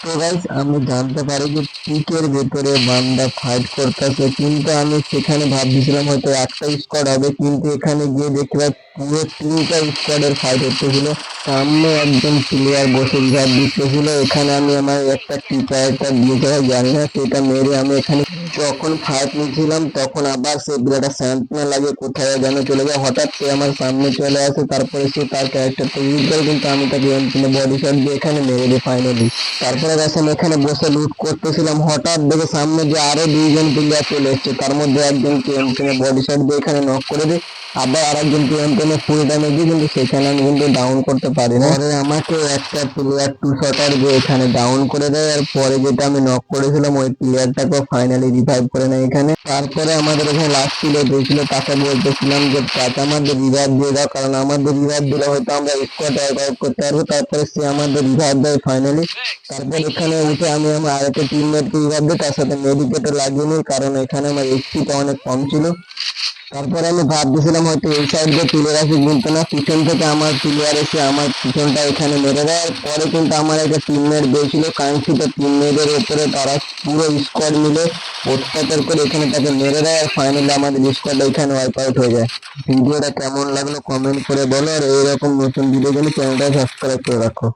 তো গাইস আমি জানতে পারি যে পিকের ভেতরে বান্দা ফাইট করতেছে, কিন্তু আমি সেখানে ভাবছিলাম হয়তো একটা স্কোয়াড হবে, কিন্তু এখানে গিয়ে দেখতে পাই পুরো তিনটা স্কোয়াডের ফাইট হচ্ছিল। সামনে একজন প্লেয়ার বসে রিভাইভ দিতেছিল, এখানে আমি আমার একটা ক্যারেক্টার দিয়েছে জানি না, সেটা মেরে আমি এখানে যখন ফাইট নিয়েছিলাম তখন আবার সে প্লেয়ারটা স্যাম্পনা লাগে কোথায় যেন চলে যায়, হঠাৎ সে আমার সামনে চলে আসে, তারপরে সে তার ক্যারেক্টারটা ইউজ করে, কিন্তু আমি তাকে বডি শট দিয়ে এখানে মেরে দিই ফাইনালি। তারপরে দেখেন এখানে বসে লুট করতেছিলাম, হঠাৎ দেখে সামনে যে আরো দুইজন প্লেয়ার চলে এসছে, তার মধ্যে একজনকে এমটেনে বডি শট দিয়ে এখানে নক করে দিই, আবার আরেকজনকে এমটেনে ফুল ড্যামেজ দিই, কিন্তু সেখানে আমি কিন্তু ডাউন করতে পারি না। পরে আমাকে একটা প্লেয়ার টু শটার দিয়ে এখানে ডাউন করে দেয়, আর পরে যেটা আমি নক করেছিলাম ওই প্লেয়ারটাকে ফাইনালি রিভাইভ করে নেয় এখানে। তারপরে আমাদের এখানে লাস্ট প্লেয়ার দিয়েছিল, তাকে বলতেছিলাম যে তাকে আমাদের রিভাইভ দিয়ে দাও, কারণ আমাদের রিভাইভ দিলে হয়তো আমরা স্কোয়াড ওয়ার্ক করতে পারবো। তারপরে সে আমাদের রিভাইভ দেয় ফাইনালি। তারপর এখানে উঠে আমি আমার আরেকটা টিমমেটকে রিভাইভ দিই, তার সাথে মেডিকেটও লাগিয়ে নিই, কারণ এখানে আমার এইচপিটা অনেক কম ছিল। তারপরে আমি ভাবতেছিলাম হয়তো এই সাইড দিয়ে তুলে রাখি, কিন্তু না, পিছন থেকে আমার প্লেয়ার এসে আমার পিছনটা এখানে মেরে দেয়। পরে কিন্তু আমার একটা টিমমেট দিয়েছিল কাঙ্ক্ষিত টিমমেটের উপরে, তারা পুরো স্কোয়াড মিলে অত্যাচার করে এখানে তাকে মেরে দেয়, আর ফাইনালি আমাদের স্কোয়াড এখানে ওয়াইপ আউট হয়ে যায়। ভিডিওটা কেমন লাগলো কমেন্ট করে বলো, আর এইরকম নতুন ভিডিও জন্য চ্যানেলটা সাবস্ক্রাইব করে রাখো।